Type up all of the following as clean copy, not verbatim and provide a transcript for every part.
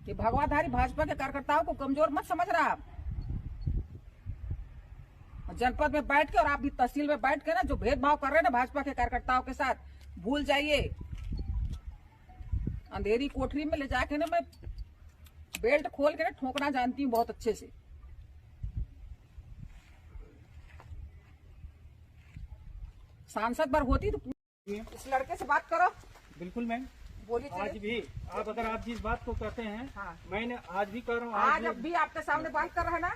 कि भगवाधारी भाजपा के कार्यकर्ताओं को कमजोर मत समझ रहा आप। जनपद में बैठ के और आप भी तहसील में बैठ के ना जो भेदभाव कर रहे हैं ना भाजपा के कार्यकर्ताओं के साथ, भूल जाइए। अंधेरी कोठरी में ले जाके ना मैं बेल्ट खोल के ना ठोकना जानती हूँ बहुत अच्छे से। सांसद बार होती तो इस लड़के से बात करो। बिल्कुल मैम, बोलिए। आज भी आप अगर आप जिस बात को कहते हैं, हाँ। मैंने आज भी कर रहा हूँ। आज अब भी आपके सामने बात कर रहा है ना,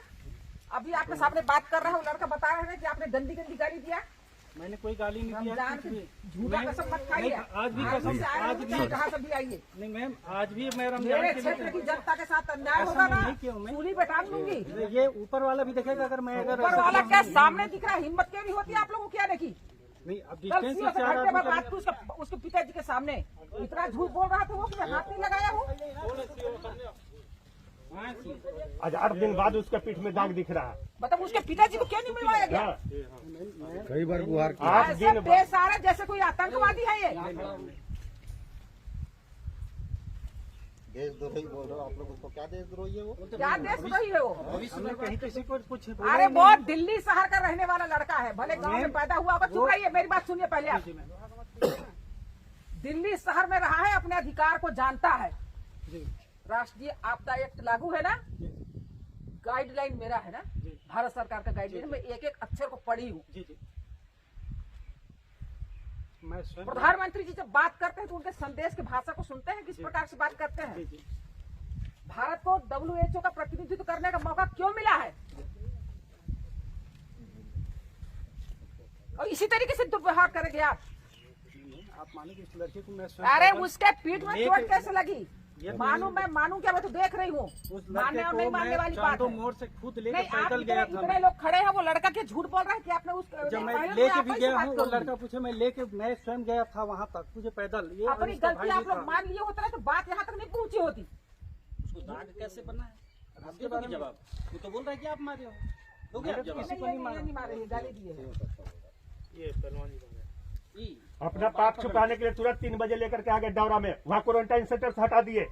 अभी आपके सामने बात कर रहा है। वो लड़का बता रहा है कि आपने गंदी गंदी गाली दिया। मैंने कोई गाली नहीं दिया। रमजान के झूठा कसम मत खाइए। आज भी कसम, आज भी कहाँ से भी आइए। नहीं मैम, आज भी मैं मेरे रमजान क्षेत्र की जनता के साथ अन्याय ऐसा होगा ना, नहीं किया मैं। सूली पे टांग दूंगी। ये ऊपर वाला भी देखेगा अगर मैं अगर ऊपर वाला क्या सामने दिख रहा है, हिम्मत क्यों नहीं होती आप लोगों को? क्या देखी नहीं, अब कल डिस्टेंस सीओ से घंटे बाद बात की उसके पिताजी के सामने इतना झूठ बोल रहा था वो कि मैं हाथ नहीं लगाया हूँ। आज 8 दिन बाद उसके पीठ में दाग दिख रहा है। मतलब उसके पिताजी को क्यों नहीं मिलवाया गया? कई बार गुहार 8 दिन देश आ रहा है जैसे कोई आतंकवादी है ये। देशद्रोही बोल रहे हो आप लोग, उसको क्या देशद्रोही है वो? क्या देशद्रोही है वो? भविष्य में कहीं किसी को कुछ अरे वो दिल्ली शहर का रहने वाला लड़का है, भले गांव में पैदा हुआ होगा। चुप रहिए, मेरी बात सुनिए पहले आप। दिल्ली शहर में रहा है, अपने अधिकार को जानता है। राष्ट्रीय आपदा एक्ट लागू है ना, गाइडलाइन मेरा है ना, भारत सरकार का गाइडलाइन। मैं एक एक अक्षर को पढ़ी हूँ। प्रधानमंत्री जी जब बात करते हैं तो उनके संदेश की भाषा को सुनते हैं, किस प्रकार से बात करते हैं। भारत को WHO का प्रतिनिधित्व करने का मौका क्यों मिला है? और इसी तरीके से दुर्व्यवहार करेंगे आप मानो कि इस लड़के को मैं अरे उसके पीठ में चोट कैसे लगी? मानू मैं मानू क्या? मैं तो देख रही हूँ। मानने और नहीं मानने वाली बात है। मोड़ से खुद नहीं, लेकर आप पैदल गया था। इतने लोग खड़े हैं, वो लड़का क्या झूठ बोल रहा है कि आपने उस जब मैं लेके भी गया हूँ, वो लड़का पूछे मैं लेके मैं स्वयं गया था वहाँ तक, मुझे पैदल। ये अपनी गलती आप लोग मान लिए होते ना तो बात यहाँ तक नहीं पहुँची होती। उसको दाग कैसे बना है? आपके बारे में जवाब वो तो बोल रहा है कि आप मारे हो। लोग आप जवाब किसी को नहीं मारे, गाली दिए हैं। अपना पाप छुपाने के लिए तुरंत 3 बजे लेकर के आ गए डौरा में, वहाँ क्वारंटाइन सेंटर से हटा दिए।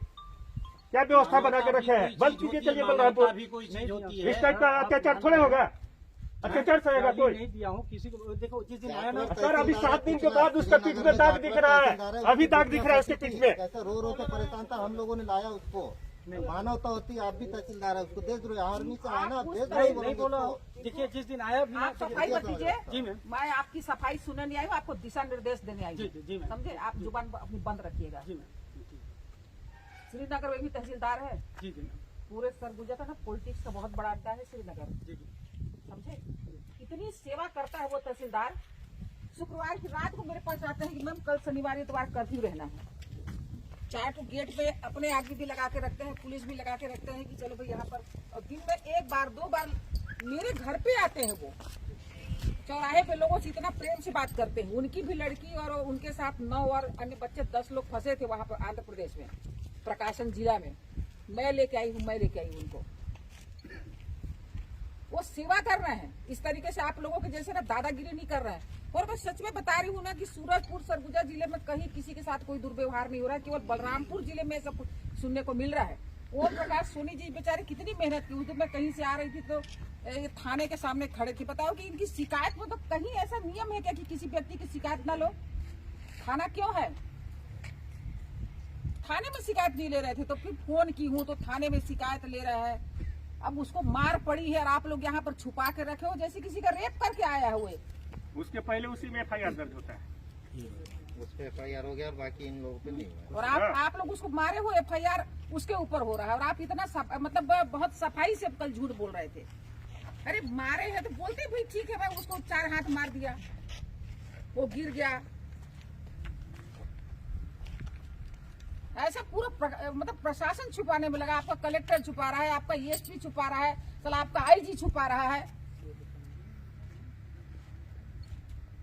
क्या व्यवस्था बना के रखे हैं? बंद कीजिए, चलिए बलरामपुर। इस टाइप का अत्याचार थोड़े होगा, अत्याचार सहेगा कोई? नहीं दिया हूँ किसी को। देखो जिस दिन आया ना सर, अभी 7 दिन के बाद उसके पीठ में दाग दिख रहा है। अभी दाग दिख रहा है उसके पीठ में। कैसे रो रो के परेशान था, हम लोगों ने लाया उसको। मानवता होती है, आप भी तहसीलदार है, उसको देशद्रोही आर्मी से आया ना, देशद्रोही नहीं बोलो। देखिए जिस दिन आया भी आप सफाई कर दीजिए। जी मैम, मैं आपकी सफाई सुनने नहीं आई हूँ, आपको दिशा निर्देश देने आई हूँ। जी मैम। समझे? आप जुबान अपनी बंद रखिएगा। जी मैम, श्रीनगर में भी तहसीलदार है। जी जी मैम, पूरे सरगुजा का ना पॉलिटिक्स का बहुत बड़ा अड्डा है श्रीनगर। जी जी। समझे? इतनी सेवा करता है वो तहसीलदार। शुक्रवार की रात को मेरे पास आते हैं कि मैम कल शनिवार इतवार कर्फ्यू रहना है। चाहे तो गेट पे अपने आदमी भी लगा के रखते हैं, पुलिस भी लगा के रखते हैं कि चलो भाई यहाँ पर। और दिन में 1 बार 2 बार मेरे घर पे आते हैं वो। चौराहे पे लोगों से इतना प्रेम से बात करते हैं। उनकी भी लड़की और उनके साथ 9 और अन्य बच्चे 10 लोग फंसे थे वहाँ पर आंध्र प्रदेश में, प्रकाशन जिला में। मैं लेके आई हूँ उनको। वो सेवा कर रहे हैं। इस तरीके से आप लोगों के जैसे ना दादागिरी नहीं कर रहे हैं। और मैं सच में बता रही हूँ ना कि सूरजपुर सरगुजा जिले में कहीं किसी के साथ कोई दुर्व्यवहार नहीं हो रहा है। केवल बलरामपुर जिले में सब सुनने को मिल रहा है। ओम प्रकाश सोनी जी बेचारे कितनी मेहनत की। उस दिन मैं कहीं से आ रही थी तो ये थाने के सामने खड़े थे। बताओ कि इनकी शिकायत में तो कहीं ऐसा नियम है क्या कि किसी व्यक्ति की शिकायत ना लो? थाना क्यों है? थाने में शिकायत नहीं ले रहे थे तो फिर फोन की हूँ तो थाने में शिकायत ले रहा है। अब उसको मार पड़ी है और आप लोग यहाँ पर छुपा के रखे हो जैसे किसी का रेप करके आया हुए। उसके पहले उसी में FIR दर्ज होता है। उस पे FIR हो गया, बाकी इन लोगों पे नहीं हुआ। और आप लोग उसको मारे हो, FIR उसके ऊपर हो रहा है। और आप इतना मतलब बहुत सफाई से कल झूठ बोल रहे थे। अरे मारे हैं तो बोलते भाई ठीक है भाई, उसको 4 हाथ मार दिया, वो गिर गया। ऐसा पूरा मतलब प्रशासन छुपाने में लगा। आपका कलेक्टर छुपा रहा है, आपका ESP छुपा रहा है, चला आपका IG छुपा रहा है।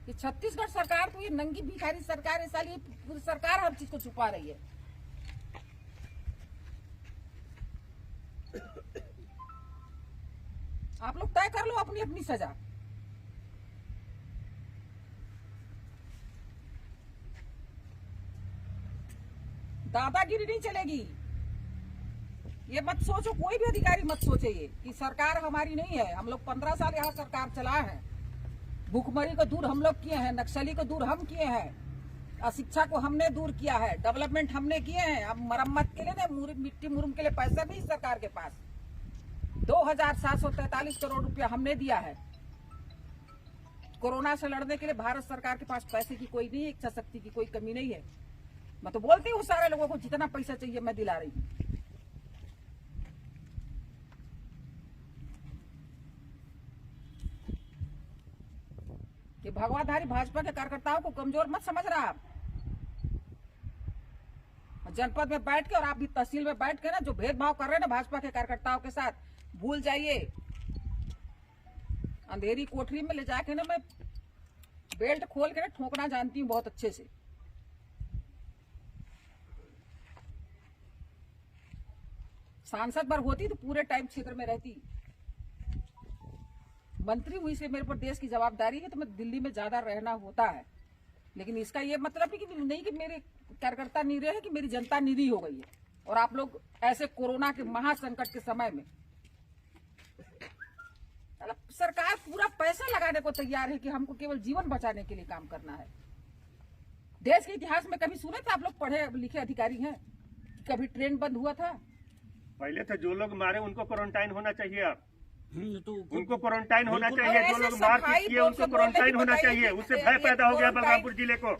ये छत्तीसगढ़ सरकार तो ये नंगी भिखारी सरकार है साली। पूरी सरकार हर चीज को छुपा रही है। आप लोग तय कर लो अपनी अपनी सजा। दादागिरी नहीं चलेगी। ये मत सोचो, कोई भी अधिकारी मत सोचे ये कि सरकार हमारी नहीं है। हम लोग 15 साल यहाँ सरकार चला है। भूखमरी को दूर हम लोग किए हैं, नक्सली को दूर हम किए हैं, अशिक्षा को हमने दूर किया है, डेवलपमेंट हमने किए हैं। अब मरम्मत के लिए ना, मिट्टी मुरुम के लिए पैसा भी सरकार के पास 2743 करोड़ रुपया हमने दिया है। कोरोना से लड़ने के लिए भारत सरकार के पास पैसे की कोई नहीं, इच्छा शक्ति की कोई कमी नहीं है। मैं तो बोलती हूँ सारे लोगों को जितना पैसा चाहिए मैं दिला रही हूँ। कि भगवाधारी भाजपा के कार्यकर्ताओं को कमजोर मत समझ रहा आप। जनपद में बैठ के और आप भी तहसील में बैठ के ना जो भेदभाव कर रहे हैं ना भाजपा के कार्यकर्ताओं के साथ, भूल जाइए। अंधेरी कोठरी में ले जाके ना मैं बेल्ट खोल के ना ठोकना जानती हूँ बहुत अच्छे से। सांसद पर होती तो पूरे टाइम क्षेत्र में रहती। मंत्री हुई से मेरे पर देश की जवाबदारी है तो मैं दिल्ली में ज्यादा रहना होता है। लेकिन इसका ये मतलब नहीं कि मेरे कार्यकर्ता निरीह है, कि मेरी जनता निरीह हो गई है। और आप लोग ऐसे कोरोना के महासंकट के समय में सरकार पूरा पैसा लगाने को तैयार है कि हमको केवल जीवन बचाने के लिए काम करना है। देश के इतिहास में कभी सुने थे आप लोग, पढ़े लिखे अधिकारी हैं, कभी ट्रेन बंद हुआ था? पहले तो जो लोग मारे उनको क्वारंटाइन होना चाहिए। आप तो उनको क्वारंटाइन होना चाहिए। जो लोग मारपीट किए उनको क्वारंटाइन होना चाहिए। उससे भय पैदा हो गया बलरामपुर जिले को।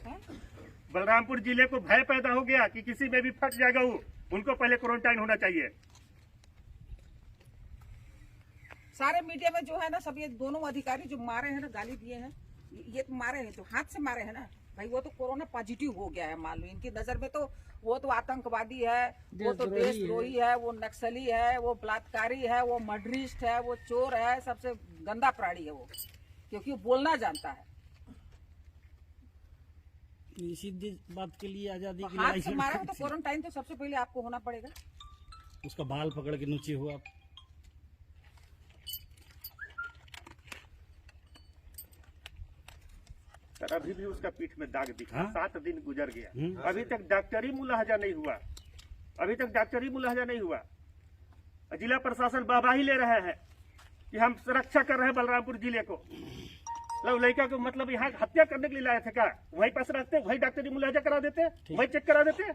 बलरामपुर जिले को भय पैदा हो गया कि किसी में भी फट जाएगा वो। उनको पहले क्वारंटाइन होना चाहिए। सारे मीडिया में जो है ना सब ये दोनों अधिकारी जो मारे हैं ना, गाली दिए हैं, ये तो मारे हैं, जो हाथ से मारे हैं ना भाई, वो तो कोरोना पॉजिटिव हो गया है। मान लो इनकी नजर में तो वो तो आतंकवादी है, वो तो देशद्रोही है, वो नक्सली है, वो बलात्कारी है, वो मर्डरिस्ट है, वो चोर है, सबसे गंदा प्राणी है वो, क्योंकि वो बोलना जानता है। इसी बात के लिए आजादी तो की हाथ लड़ाई से मारा हो तो क्वारंटाइन तो सबसे पहले आपको होना पड़ेगा। उसका बाल पकड़ के नीचे हो आप। सर अभी भी उसका पीठ में दाग दिखा। हाँ? 7 दिन गुजर गया, अभी तक डॉक्टरी मुलाहजा नहीं हुआ। अभी तक डॉक्टरी मुलाहजा नहीं हुआ। जिला प्रशासन वाहवाही ले रहा है कि हम सुरक्षा कर रहे हैं बलरामपुर जिले को। लड़का को मतलब यहाँ हत्या करने के लिए लाए थे क्या? वहीं पास रखते, वहीं डॉक्टरी मुलाहजा करा देते, वहीं चेक करा देते।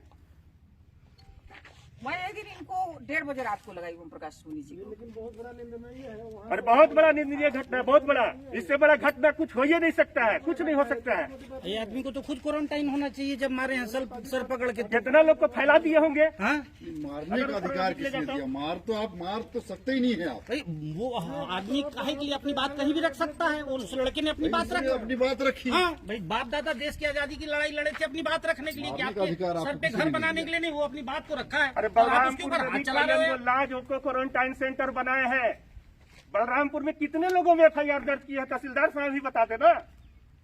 मैं एक दिन इनको 1:30 बजे रात को लगाई ओम प्रकाश सोनी जी को। और बहुत बड़ा निंदनीय घटना, बहुत बड़ा। इससे बड़ा घटना कुछ हो ही नहीं सकता है, कुछ नहीं हो सकता है। ये आदमी को तो खुद क्वारंटाइन होना चाहिए जब मारे हैं सर पकड़ के। जितना लोग को फैला दिए होंगे। हाँ? मारने का अधिकार किसने दिया? आप मार तो सकते ही नहीं है आप। भाई वो आदमी काहे के लिए अपनी बात कहीं भी रख सकता है। वो उस लड़के ने अपनी बात रखी, अपनी बात रखी। हाँ भाई, बाप दादा देश की आजादी की लड़ाई लड़े थे अपनी बात रखने के लिए, कि आपके सर पे घर बनाने के लिए नहीं, वो अपनी बात को रखा है। बलरामपुर में लाज को क्वारंटाइन सेंटर बनाए हैं। बलरामपुर में कितने लोगों में एफआईआर दर्ज की है? तहसीलदार साहब ही बताते ना,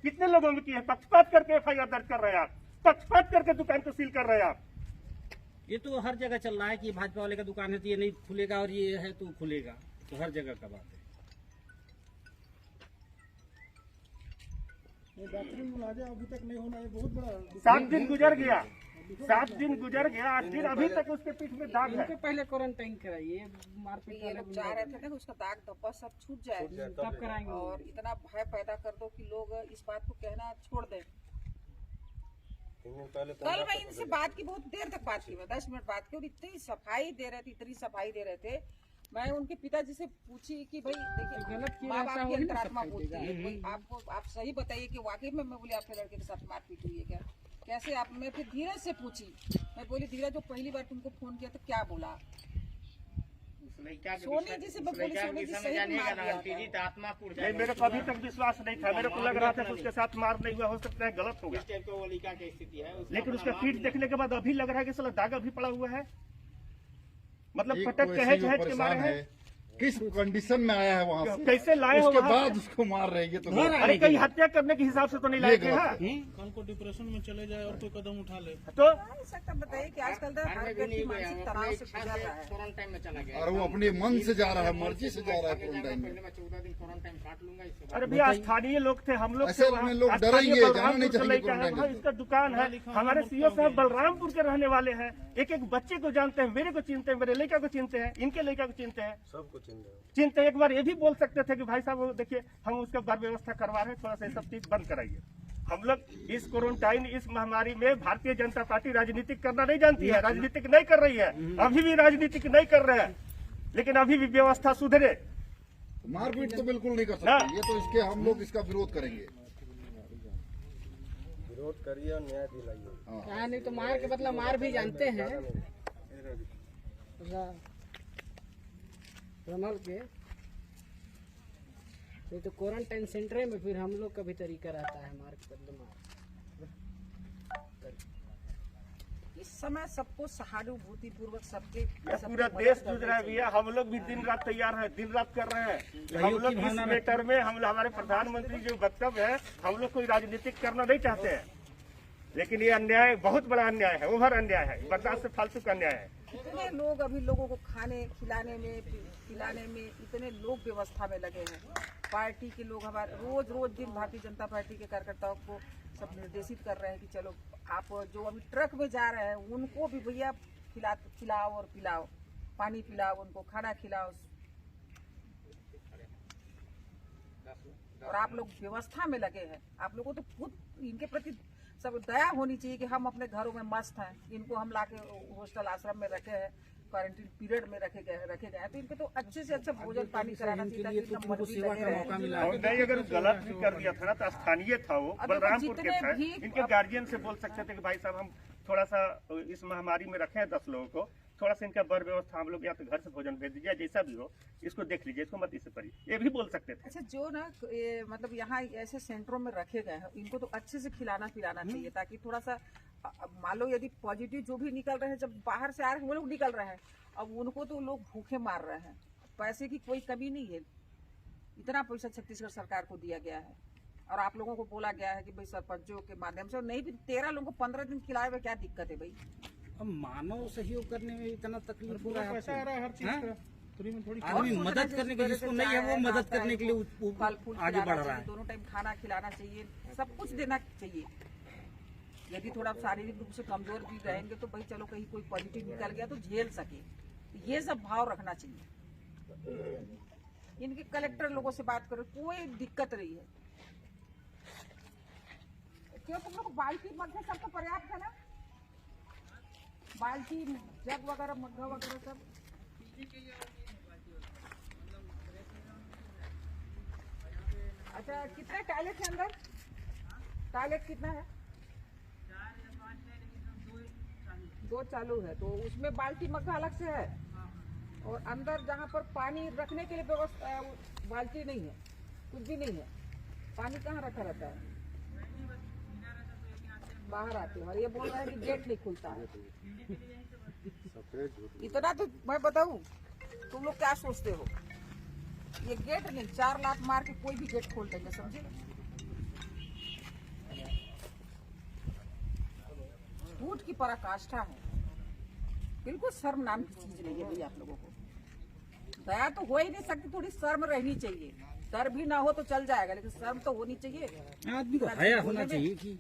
कितने लोगों में की है? पक्षपात करके एफआईआर दर्ज कर रहे हैं आप, पक्षपात करके दुकान को सील कर रहे हैं आप। ये तो हर जगह चल रहा है कि भाजपा वाले का दुकान है तो ये नहीं खुलेगा और ये है तो खुलेगा, तो हर जगह का बात है। अभी तक नहीं होना, ये बहुत बड़ा। 7 दिन गुजर गया, 7 दिन गुजर गया, 8 दिन अभी तक उसके पीठ में दाग है। पहले क्वारंटाइन कराइए, मारपीट ये लोग चाह रहे थे ना कि उसका दाग धब्बा सब छूट जाए, तब कराएंगे। और इतना भय पैदा कर दो कि लोग इस बात को कहना छोड़ दें। कल मैं इनसे बात की, बहुत देर तक बात की, मैं 10 मिनट बात की, और इतनी सफाई दे रहे थे, इतनी सफाई दे रहे थे। मैं उनके पिताजी से पूछी कि भाई देखिए, माँ बाप की अंतरात्मा बोलती है, कोई आपको आप सही बताइए कि वाकई में, मैं बोली आपके लड़के के साथ मारपीट हुई है क्या, कैसे आप? मैं फिर धीरज से पूछी, मैं बोली धीरज जो पहली बार तुमको फोन किया तो क्या बोला? सोनी जी से मैं बोली, सोनी जी सही मार दिया था। नहीं, मेरे को अभी तक विश्वास नहीं था। मेरे को लग रहा था कि उसके साथ मार नहीं हुआ, हो सकता है गलत होगा। लेकिन उसका पीठ देखने के बाद अभी लग रहा है कि साला दाग अभी पड़ा हुआ है। मतलब पटक के है, के मारे हैं। किस कंडीशन में आया है वहाँ से, कैसे लाए हो उसके वहाँ बाद उसको मार रहे हैं, ये तो गलत है। अरे कहीं हत्या करने के हिसाब से तो नहीं लाए थे हाँ? कल को डिप्रेशन में चले जाए और कोई कदम उठा ले तो हो सकता है, बताइए कि आजकल तो हर व्यक्ति मानसिक तनाव से गुजर रहा है। क्वारंटाइन में चला गया और वो अपने मन से जा रहा है, मर्जी से जा रहा है क्वारंटाइन में। मैं 14 दिन क्वारंटाइन काट लूंगा इसके अरे भैया स्थानीय लोग थे हम लोग ऐसे थे वहाँ। में लोग स्थानीय डरेंगे, बलरामपुर जाना नहीं से चाहेंगे लेकर है, क्वारंटाइन वहाँ इसका दुकान है। हमारे सीओ साहब बलरामपुर के रहने वाले हैं, एक एक बच्चे को जानते हैं, मेरे को चिंते हैं, मेरे लड़का को चिंते हैं, इनके लड़का को चिंते हैं, सबको चिंते हैं। एक बार ये भी बोल सकते थे कि भाई साहब वो देखिए हम उसका बर व्यवस्था करवा रहे हैं, थोड़ा सा ये सब चीज बंद कराइए। हम लोग इस क्वारंटाइन इस महामारी में भारतीय जनता पार्टी राजनीतिक करना नहीं जानती है, राजनीतिक नहीं कर रही है, अभी भी राजनीतिक नहीं कर रहे हैं, लेकिन अभी भी व्यवस्था सुधरे। मारपीट तो बिल्कुल नहीं कर हाँ। सकते, ये तो इसके हम लोग इसका विरोध करेंगे। विरोध करिए और न्याय दिलाइए। हाँ, नहीं तो मार के बदला मार भी जानते हैं रमल के। नहीं तो क्वारंटाइन सेंटर में फिर हम लोग का भी तरीका रहता है मार के बदले मार। इस समय सबको सहानुभूति पूर्वक सबके पूरा देश जूझ रहा है भैया, हम लोग भी दिन रात तैयार हैं, दिन रात कर रहे हैं। हम लोग इस मैटर में हमारे प्रधानमंत्री जो वक्तव्य है, हम लोग कोई राजनीतिक करना नहीं चाहते हैं, लेकिन ये अन्याय बहुत बड़ा अन्याय है, ओवर अन्याय है, बर्दाश्त से फालतू का अन्याय है। इतने लोग अभी लोगों को खाने खिलाने में पिलाने में इतने लोग व्यवस्था में लगे हैं। पार्टी के लोग हमारे रोज दिन भारतीय जनता पार्टी के कार्यकर्ताओं को सब निर्देशित कर रहे हैं कि चलो आप जो अभी ट्रक में जा रहे हैं उनको भी भैया खिलाओ और पिलाओ, पानी पिलाओ, उनको खाना खिलाओ। और आप लोग व्यवस्था में लगे हैं, आप लोगों को तो खुद इनके प्रति सब दया होनी चाहिए कि हम अपने घरों में मस्त हैं, इनको हम लाके हॉस्टल आश्रम में रखे हैं, क्वारंटीन पीरियड में रखे गए हैं, तो इनको तो अच्छे से अच्छा भोजन पानी कराना चाहिए ताकि इनका मन भी लगे रहे। और नहीं अगर गलत भी कर दिया था ना तो स्थानीय था वो, बलरामपुर के थे, इनके गार्जियन से बोल सकते थे कि भाई साहब हम थोड़ा सा इस महामारी में रखे हैं 10 लोगों को, थोड़ा सा इनका बर व्यवस्था हम लोग या तो घर से भोजन भेज दीजिए, जैसा भी हो इसको देख लीजिए, इसको मत इससे पढ़िए, ये भी बोल सकते थे। अच्छा जो ना मतलब यहाँ ऐसे सेंटरों में रखे गए हैं, इनको तो अच्छे से खिलाना पिलाना चाहिए ताकि थोड़ा सा मान लो यदि पॉजिटिव जो भी निकल रहे हैं, जब बाहर से आ रहे हैं वो लोग निकल रहे हैं, अब उनको तो लोग भूखे मार रहे हैं। पैसे की कोई कमी नहीं है, इतना पैसा छत्तीसगढ़ सरकार को दिया गया है और आप लोगों को बोला गया है कि भाई सरपंचों के माध्यम से, नहीं भी 13 लोगों को 15 दिन खिलाए हुए क्या दिक्कत है भाई। अब मानव सहयोग करने में इतना तकलीफ हो रहा है, पैसा आ रहा है हर चीज का, फ्री में थोड़ी। आदमी मदद करने के जिसको नहीं है वो मदद करने के लिए फल फूल आगे बढ़ रहा है। दोनों टाइम खाना खिलाना चाहिए, सब कुछ देना चाहिए। यदि थोड़ा शारीरिक रूप से कमजोर भी रहेंगे तो भाई चलो कहीं कोई पॉजिटिव निकल गया तो झेल सके, ये सब भाव रखना चाहिए। इनके कलेक्टर लोगों से बात करो, कोई दिक्कत नहीं है। क्यों तुम लोग बाल्टी मग्घे सब तो पर्याप्त है ना, बाल्टी जग वगैरह मग्घा वगैरह सब। अच्छा कितने टॉयलेट है अंदर, टॉयलेट कितना है? 2 चालू है, तो उसमें बाल्टी मग्घा अलग से है और अंदर जहाँ पर पानी रखने के लिए व्यवस्था बाल्टी नहीं है, कुछ भी नहीं है। पानी कहाँ रखा रहता है? बाहर आते हैं और ये बोल रहे हैं कि गेट नहीं खुलता है। इतना तो मैं बताऊं, तुम लोग क्या सोचते हो? ये गेट नहीं, 4 लाख मार के कोई भी गेट खोल देंगे, समझे? झूठ की पराकाष्ठा है, बिल्कुल शर्म नाम की चीज नहीं है भाई। आप लोगों को दया तो हो ही नहीं सकती, थोड़ी शर्म रहनी चाहिए। डर भी ना हो तो चल जाएगा, लेकिन शर्म तो होनी चाहिए, आदमी को हया होना चाहिए कि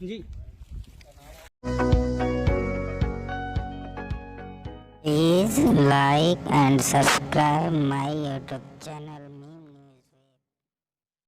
जी। Please like and subscribe my YouTube channel.